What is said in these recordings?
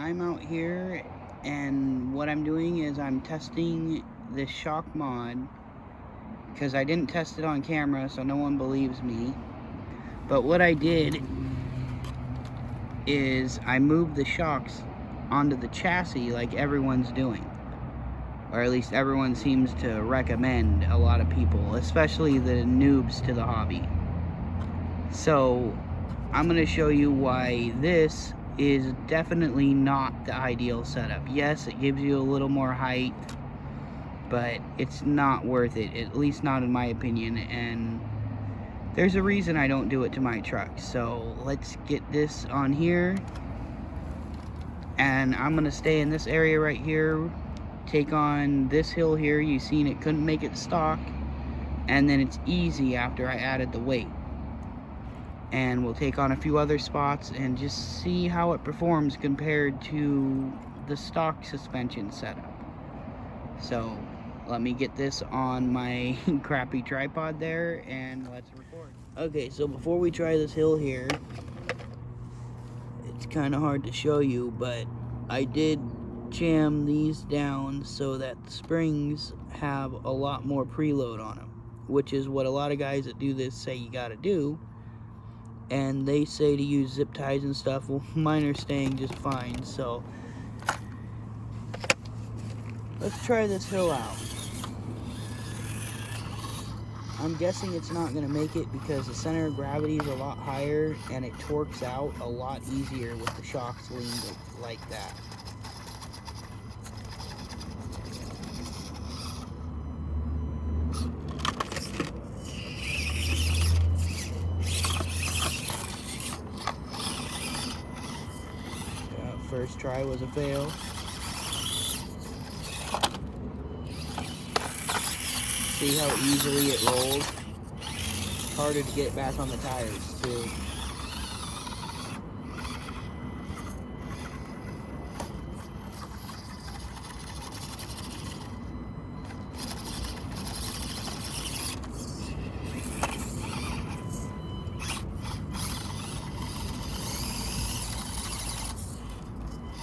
I'm out here, and what I'm doing is I'm testing this shock mod, because I didn't test it on camera, so no one believes me. But what I did is I moved the shocks onto the chassis like everyone's doing. Or at least everyone seems to recommend, a lot of people, especially the noobs to the hobby. So I'm going to show you why this is definitely not the ideal setup. Yes, it gives you a little more height, but it's not worth it, at least not in my opinion, and there's a reason I don't do it to my truck. So let's get this on here, and I'm going to stay in this area right here, take on this hill here. You seen it couldn't make it stock, and then it's easy after I added the weight. And we'll take on a few other spots and just see how it performs compared to the stock suspension setup. So let me get this on my crappy tripod there and let's record. Okay, so before we try this hill here, it's kind of hard to show you, but I did jam these down so that the springs have a lot more preload on them, which is what a lot of guys that do this say you gotta do. And they say to use zip ties and stuff. Well, mine are staying just fine, so let's try this hill out. I'm guessing it's not going to make it because the center of gravity is a lot higher and it torques out a lot easier with the shocks leaned like that. First try was a fail. See how easily it rolls? It's harder to get back on the tires too.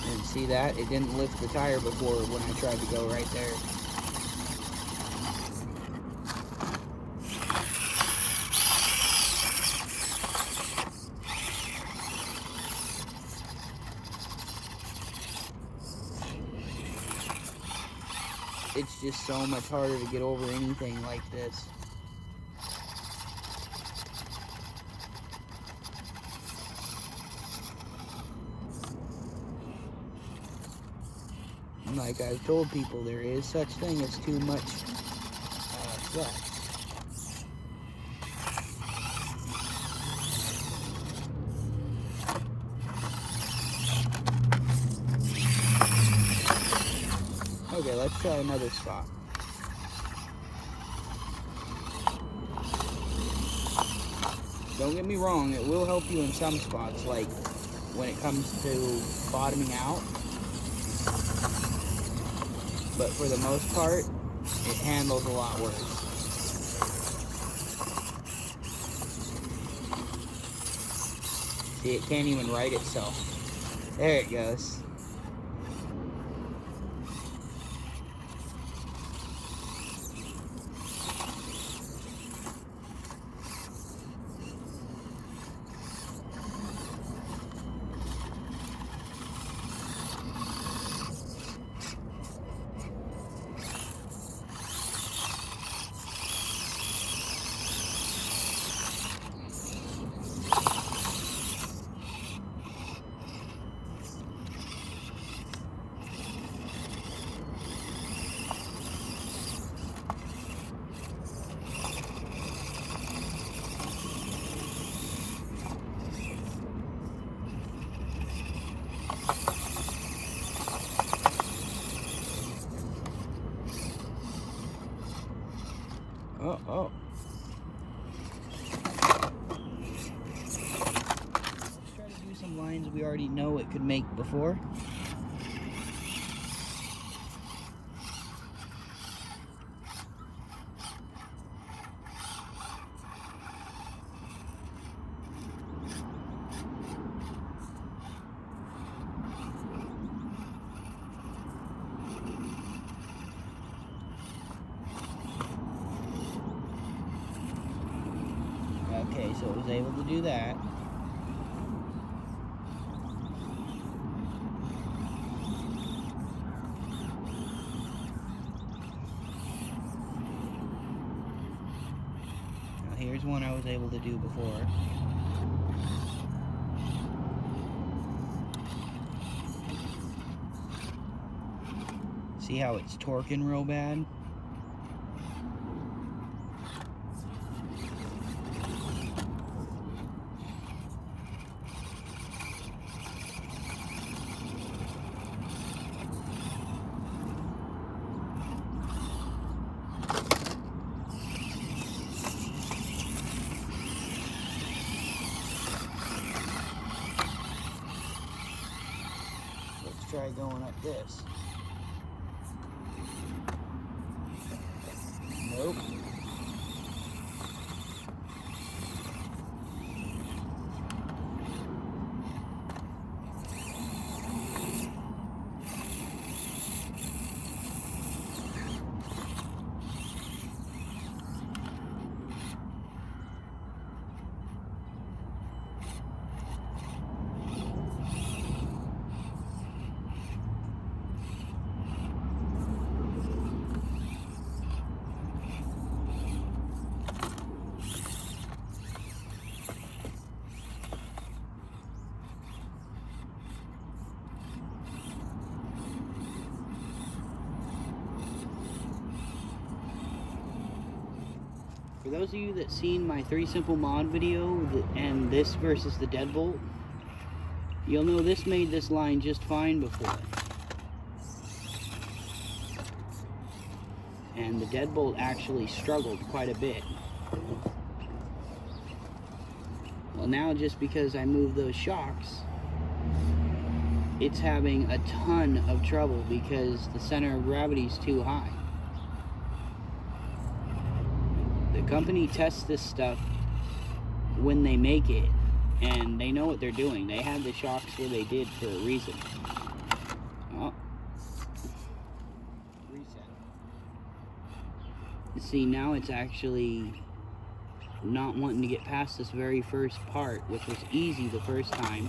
And see that? It didn't lift the tire before when I tried to go right there. It's just so much harder to get over anything like this. Like I've told people, there is such thing as too much flex. Okay, let's try another spot. Don't get me wrong, it will help you in some spots, like when it comes to bottoming out. But for the most part, it handles a lot worse. See, it can't even right itself. There it goes. Oh. Let's try to do some lines we already know it could make before. so it was able to do that. Now here's one I was able to do before. See how it's torquing real bad? Let's try going up this. Nope. For those of you that seen my 3 simple mod video and this versus the deadbolt, you'll know this made this line just fine before. And the deadbolt actually struggled quite a bit. Well, now just because I moved those shocks, it's having a ton of trouble because the center of gravity is too high. The company tests this stuff when they make it, and they know what they're doing. They had the shocks where they did for a reason. Oh. Reset. See, now it's actually not wanting to get past this very first part, which was easy the first time.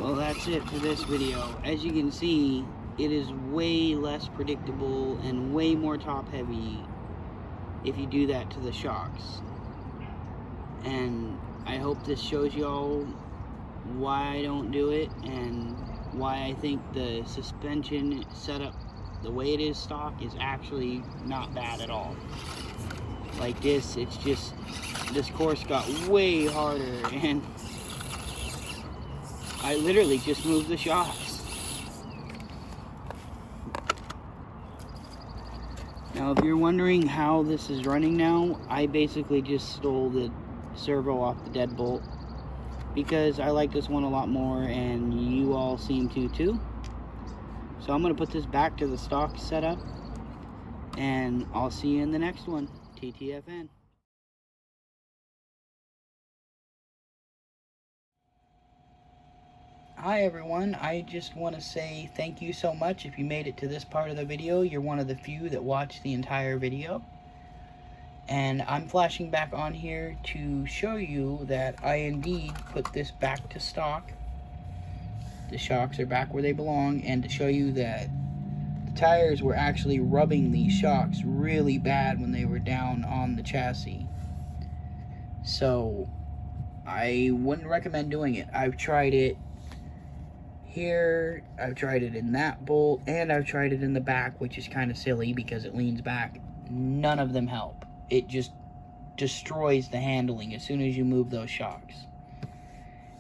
Well, that's it for this video. As you can see, it is way less predictable and way more top heavy if you do that to the shocks. And I hope this shows y'all why I don't do it and why I think the suspension setup the way it is stock is actually not bad at all. Like this, it's just, this course got way harder and I literally just moved the shocks. Now, if you're wondering how this is running now, I basically just stole the servo off the deadbolt because I like this one a lot more, and you all seem to too. So I'm going to put this back to the stock setup, and I'll see you in the next one. TTFN. Hi everyone, I just want to say thank you so much. If you made it to this part of the video, you're one of the few that watched the entire video. And I'm flashing back on here to show you that I indeed put this back to stock. The shocks are back where they belong, and to show you that the tires were actually rubbing these shocks really bad when they were down on the chassis. So I wouldn't recommend doing it. I've tried it here, I've tried it in that bolt, and I've tried it in the back, which is kind of silly because it leans back. None of them help. It just destroys the handling as soon as you move those shocks.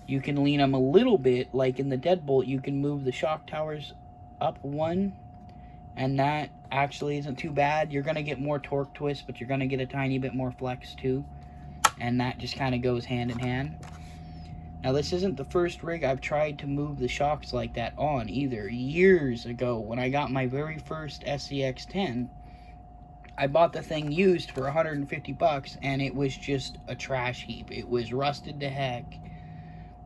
You can lean them a little bit, like in the deadbolt, you can move the shock towers up one, and that actually isn't too bad. You're going to get more torque twist, but you're going to get a tiny bit more flex too, and that just kind of goes hand in hand. Now, this isn't the first rig I've tried to move the shocks like that on either. Years ago, when I got my very first Scx10, I bought the thing used for 150 bucks, and it was just a trash heap. It was rusted to heck.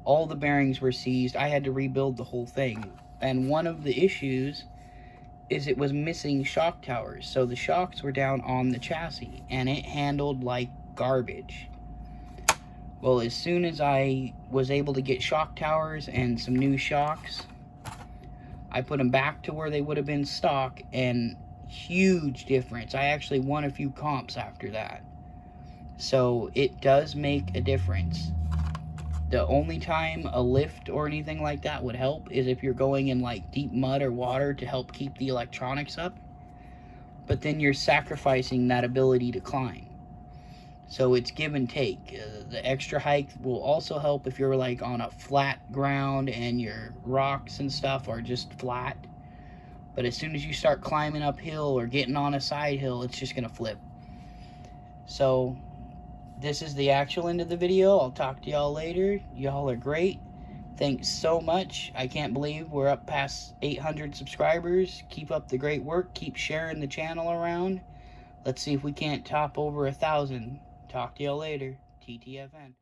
All the bearings were seized. I had to rebuild the whole thing. And one of the issues is it was missing shock towers. So the shocks were down on the chassis, and it handled like garbage. Well, as soon as I was able to get shock towers and some new shocks, I put them back to where they would have been stock, and huge difference. I actually won a few comps after that. So it does make a difference. The only time a lift or anything like that would help is if you're going in like deep mud or water to help keep the electronics up. But then you're sacrificing that ability to climb. So it's give and take. The extra height will also help if you're like on a flat ground and your rocks and stuff are just flat. But as soon as you start climbing uphill or getting on a side hill, it's just going to flip. So this is the actual end of the video. I'll talk to y'all later. Y'all are great. Thanks so much. I can't believe we're up past 800 subscribers. Keep up the great work. Keep sharing the channel around. Let's see if we can't top over 1,000. Talk to y'all later. TTFN.